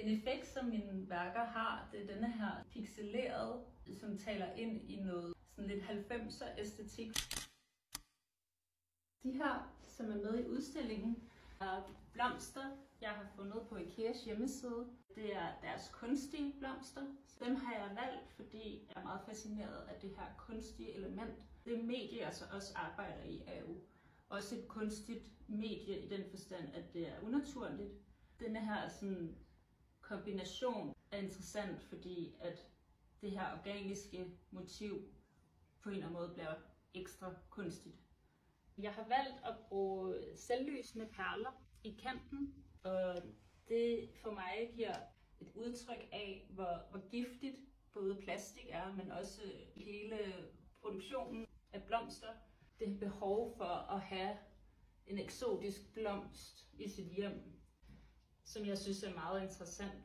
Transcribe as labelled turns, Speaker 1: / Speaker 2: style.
Speaker 1: En effekt, som mine værker har, det er denne her pixelerede, som taler ind i noget sådan lidt 90'er æstetik. De her, som er med i udstillingen, er blomster, jeg har fundet på IKEAs hjemmeside. Det er deres kunstige blomster. Dem har jeg valgt, fordi jeg er meget fascineret af det her kunstige element. Det medie, jeg så også arbejder i, er jo også et kunstigt medie i den forstand, at det er unaturligt. Denne her sådan kombination er interessant, fordi at det her organiske motiv på en eller anden måde bliver ekstra kunstigt. Jeg har valgt at bruge selvlysende perler i kanten, og det for mig giver et udtryk af, hvor giftigt både plastik er, men også hele produktionen af blomster. Det er behov for at have en eksotisk blomst i sit hjem, som jeg synes er meget interessant.